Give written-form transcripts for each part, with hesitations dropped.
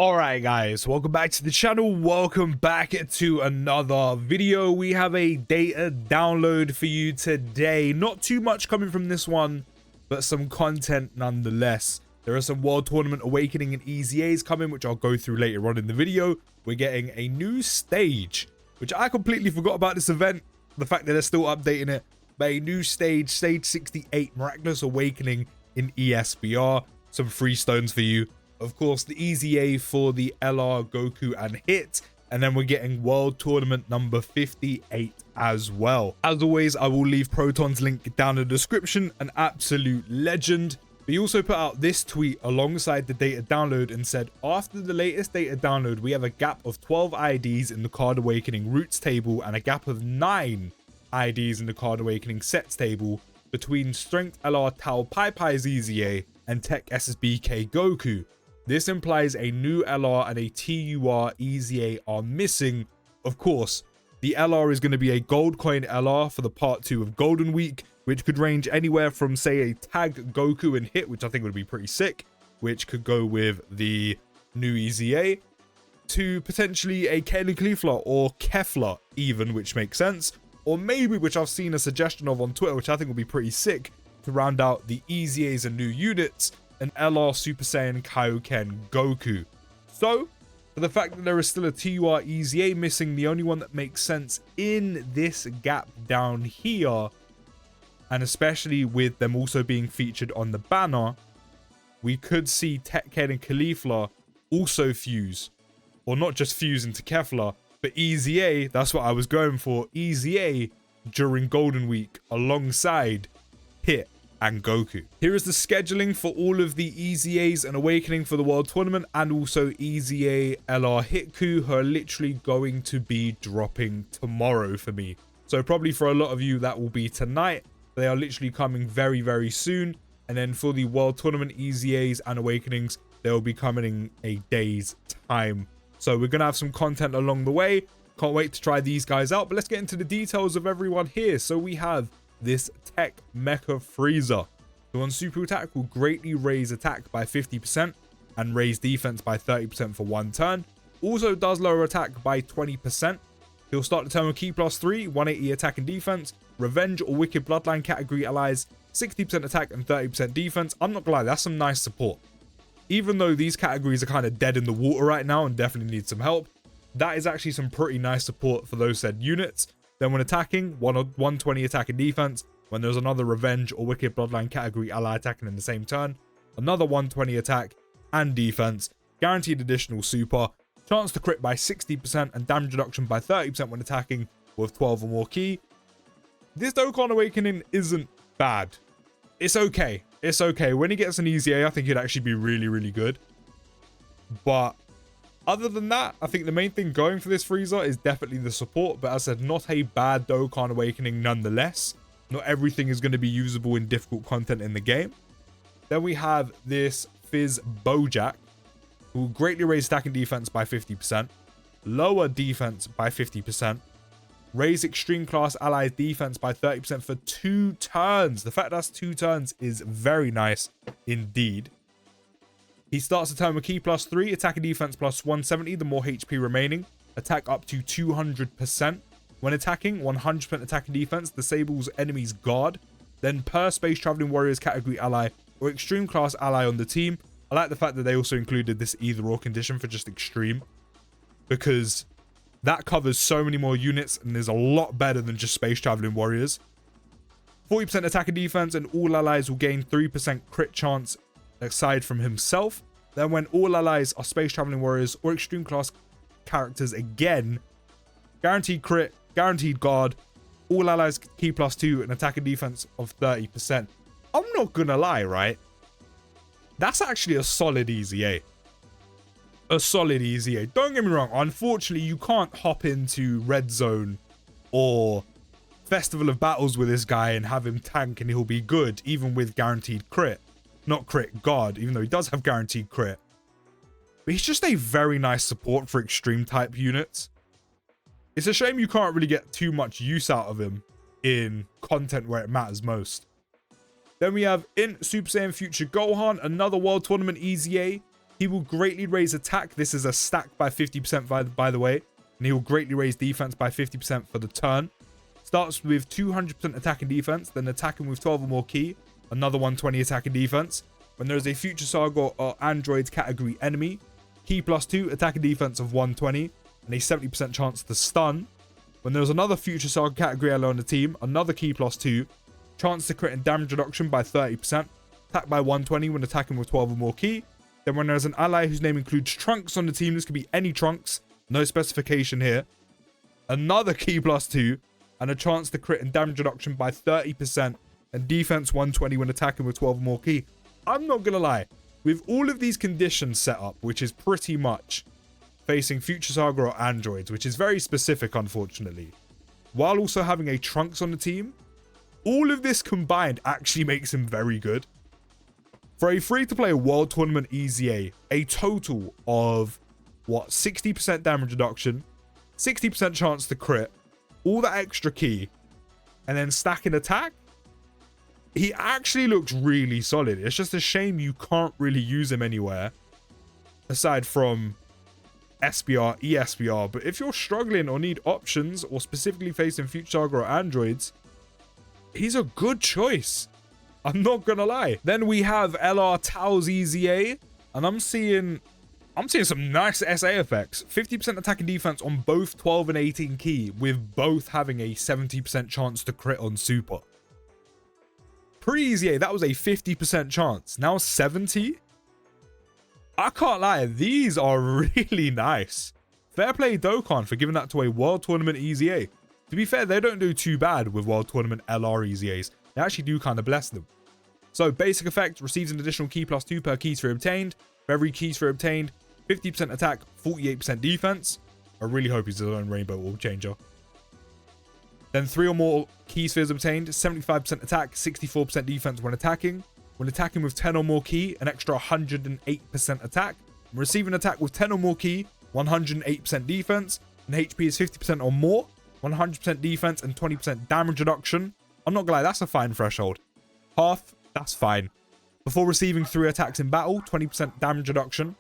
Alright guys, welcome back to the channel. Welcome back to another video. We have a data download for you today. Not too much coming from this one, but some content nonetheless. There are some World Tournament Awakening and EZAs coming, which I'll go through later on in the video. We're getting a new stage, which I completely forgot about this event. The fact that they're still updating it. But a new stage, stage 68, Miraculous Awakening in ESBR. Some free stones for you. Of course, the EZA for the LR, Goku, and Hit. And then we're getting World Tournament number 58 as well. As always, I will leave Proton's link down in the description. An absolute legend. But he also put out this tweet alongside the data download and said, after the latest data download, we have a gap of 12 IDs in the Card Awakening Roots table and a gap of 9 IDs in the Card Awakening Sets table between Strength LR Tau Pai Pai's EZA and Tech SSBK Goku. This implies a new LR and a TUR EZA are missing. Of course, the LR is going to be a gold coin LR for the part 2 of Golden Week, which could range anywhere from, say, a Tag Goku and Hit, which I think would be pretty sick, which could go with the new EZA, to potentially a Kaelin Caulifla or Kefla even, which makes sense, or maybe, which I've seen a suggestion of on Twitter, which I think would be pretty sick, to round out the EZAs and new units, an LR Super Saiyan Kaioken Goku. So, for the fact that there is still a TUR EZA missing, the only one that makes sense in this gap down here, and especially with them also being featured on the banner, we could see Tekken and Caulifla also fuse. Or not just fuse into Kefla, but EZA, that's what I was going for, EZA during Golden Week alongside Hit and Goku. Here is the scheduling for all of the EZAs and Awakening for the World Tournament, and also EZA LR Hitku, who are literally going to be dropping tomorrow for me. So probably for a lot of you that will be tonight. They are literally coming very, very soon. And then for the World Tournament EZAs and Awakenings, they will be coming in a day's time. So we're going to have some content along the way. Can't wait to try these guys out. But let's get into the details of everyone here. So we have this Tech Mecha Frieza, who on super attack will greatly raise attack by 50% and raise defense by 30% for one turn. Also does lower attack by 20%. He'll start the turn with Ki +3, 180 attack and defense, Revenge or Wicked Bloodline category allies, 60% attack and 30% defense. I'm not gonna lie, that's some nice support. Even though these categories are kind of dead in the water right now and definitely need some help, that is actually some pretty nice support for those said units. Then when attacking, 120 attack and defense. When there's another Revenge or Wicked Bloodline category ally attacking in the same turn, another 120 attack and defense. Guaranteed additional super. Chance to crit by 60% and damage reduction by 30% when attacking with 12 or more ki. This Dokkan Awakening isn't bad. It's okay. It's okay. When he gets an EZA, I think he'd actually be really, really good. But other than that, I think the main thing going for this Frieza is definitely the support. But as I said, not a bad Dokkan Awakening nonetheless. Not everything is going to be usable in difficult content in the game. Then we have this Fizz Bojack, who will greatly raise attack and defense by 50%, lower defense by 50%, raise extreme class allies defense by 30% for 2 turns. The fact that's 2 turns is very nice indeed. He starts the turn with Ki +3, attack and defense plus 170, the more HP remaining, attack up to 200%. When attacking, 100% attack and defense, disables enemy's guard. Then per Space Traveling Warriors category ally or extreme class ally on the team. I like the fact that they also included this either or condition for just extreme, because that covers so many more units and is a lot better than just Space Traveling Warriors. 40% attack and defense, and all allies will gain 3% crit chance aside from himself. Then when all allies are Space Traveling Warriors or extreme class characters again, guaranteed crit, guaranteed guard, all allies Ki +2 and attack and defense of 30%. I'm not gonna lie, right? That's actually a solid EZA. A solid EZA. Don't get me wrong. Unfortunately, you can't hop into Red Zone or Festival of Battles with this guy and have him tank and he'll be good, even with guaranteed crit. Not crit, guard, even though he does have guaranteed crit. But he's just a very nice support for extreme type units. It's a shame you can't really get too much use out of him in content where it matters most. Then we have in Super Saiyan Future Gohan, another World Tournament EZA. He will greatly raise attack. This is a stack by 50% by the way. And he will greatly raise defense by 50% for the turn. Starts with 200% attack and defense, then attacking with 12 or more ki. Another 120 attack and defense. When there is a Future Saga or Android category enemy, ki +2, attack and defense of 120, and a 70% chance to stun. When there's another Future Saga category ally on the team, another ki +2, chance to crit and damage reduction by 30%, attack by 120 when attacking with 12 or more ki. Then when there's an ally whose name includes Trunks on the team, this could be any Trunks, no specification here, another ki +2, and a chance to crit and damage reduction by 30%, and defense 120 when attacking with 12 or more ki. I'm not gonna lie, with all of these conditions set up, which is pretty much facing Future Saga or androids, which is very specific unfortunately, while also having a Trunks on the team, all of this combined actually makes him very good. For a free-to-play World Tournament EZA, a total of, what, 60% damage reduction, 60% chance to crit, all that extra ki, and then stacking attack, he actually looks really solid. It's just a shame you can't really use him anywhere aside from SBR, ESBR. But if you're struggling or need options, or specifically facing Future Saga or androids, he's a good choice. I'm not gonna lie. Then we have LR Tao's EZA, and I'm seeing some nice SA effects. 50% attack and defense on both 12 and 18 ki, with both having a 70% chance to crit on super. Pre-EZA, that was a 50% chance. Now 70? I can't lie, these are really nice. Fair play Dokkan for giving that to a World Tournament EZA. To be fair, they don't do too bad with World Tournament LR EZAs. They actually do kind of bless them. So, basic effect, receives an additional ki +2 per ki sphere obtained. For every ki sphere obtained, 50% attack, 48% defense. I really hope he's his own rainbow orb changer. Then 3 or more ki spheres obtained, 75% attack, 64% defense when attacking. When attacking with 10 or more ki, an extra 108% attack. When receiving attack with 10 or more ki, 108% defense. And HP is 50% or more, 100% defense and 20% damage reduction. I'm not gonna lie, that's a fine threshold. Half, that's fine. Before receiving 3 attacks in battle, 20% damage reduction.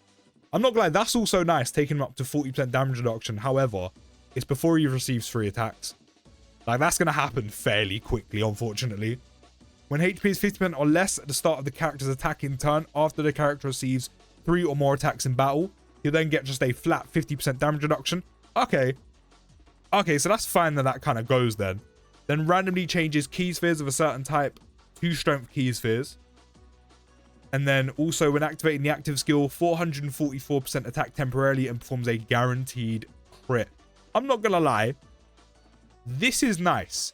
I'm not gonna lie, that's also nice, taking him up to 40% damage reduction. However, it's before he receives 3 attacks. Like, that's going to happen fairly quickly, unfortunately. When HP is 50% or less at the start of the character's attacking turn, after the character receives 3 or more attacks in battle, you'll then get just a flat 50% damage reduction. Okay, so that's fine that that kind of goes then. Then randomly changes ki spheres of a certain type to strength ki spheres. And then also when activating the active skill, 444% attack temporarily and performs a guaranteed crit. I'm not going to lie. This is nice.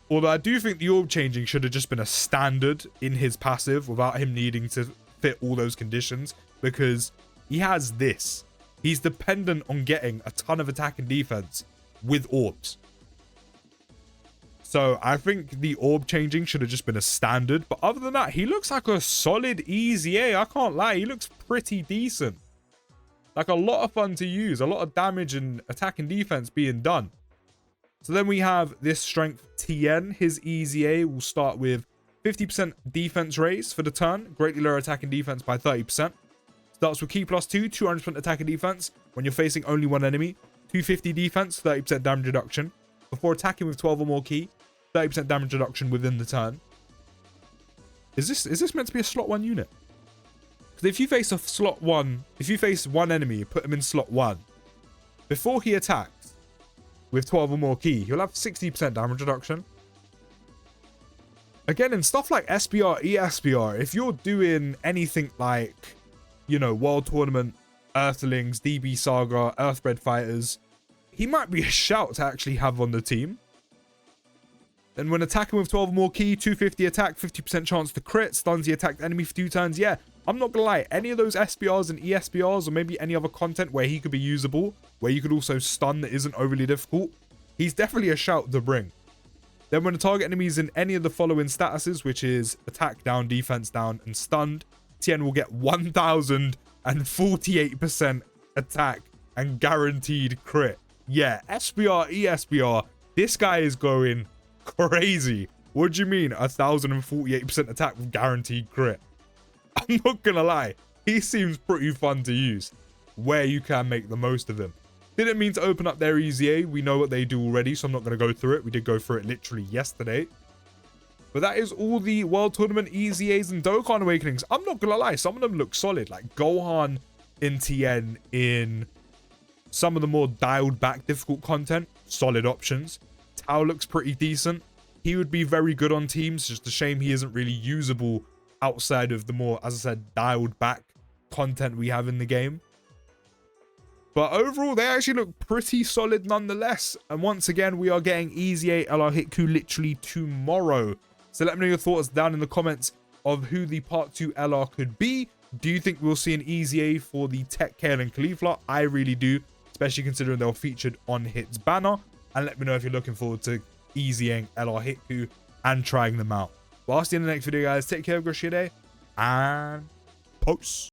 Although I do think the orb changing should have just been a standard in his passive without him needing to fit all those conditions, because he has this. He's dependent on getting a ton of attack and defense with orbs. So I think the orb changing should have just been a standard. But other than that, he looks like a solid EZA. I can't lie. He looks pretty decent. Like a lot of fun to use. A lot of damage and attack and defense being done. So then we have this strength TN. His EZA will start with 50% defense raise for the turn. Greatly lower attack and defense by 30%. Starts with ki +2, 200% attack and defense when you're facing only one enemy. 250 defense, 30% damage reduction. Before attacking with 12 or more ki, 30% damage reduction within the turn. Is this meant to be a slot 1 unit? Because if you face a slot 1, if you face one enemy, put him in slot 1. Before he attacks with 12 or more ki, he'll have 60% damage reduction. Again, in stuff like SBR, ESBR, if you're doing anything like, you know, World Tournament, Earthlings, DB Saga, Earthbred Fighters, he might be a shout to actually have on the team. Then when attacking with 12 or more ki, 250 attack, 50% chance to crit, stuns the attacked enemy for 2 turns. Yeah, I'm not gonna lie, any of those SBRs and ESBRs, or maybe any other content where he could be usable, where you could also stun that isn't overly difficult, he's definitely a shout to bring. Then when the target enemy is in any of the following statuses, which is attack down, defense down, and stunned, TN will get 1048% attack and guaranteed crit. Yeah, SBR, ESBR, this guy is going crazy. What do you mean 1048% attack with guaranteed crit? I'm not gonna lie, he seems pretty fun to use, where you can make the most of him. Didn't mean to open up their EZA. We know what they do already, so I'm not going to go through it. We did go through it literally yesterday. But that is all the World Tournament EZAs and Dokkan Awakenings. I'm not going to lie, some of them look solid. Like Gohan in TN in some of the more dialed back difficult content. Solid options. Tao looks pretty decent. He would be very good on teams. Just a shame he isn't really usable outside of the more, as I said, dialed back content we have in the game. But overall, they actually look pretty solid nonetheless. And once again, we are getting EZA LR Hitku literally tomorrow. So let me know your thoughts down in the comments of who the Part 2 LR could be. Do you think we'll see an EZA for the Tech Kale and Caulifla? I really do, especially considering they were featured on Hit's banner. And let me know if you're looking forward to EZAing LR Hitku and trying them out. Well, I'll see you in the next video, guys. Take care, have a great day, and peace.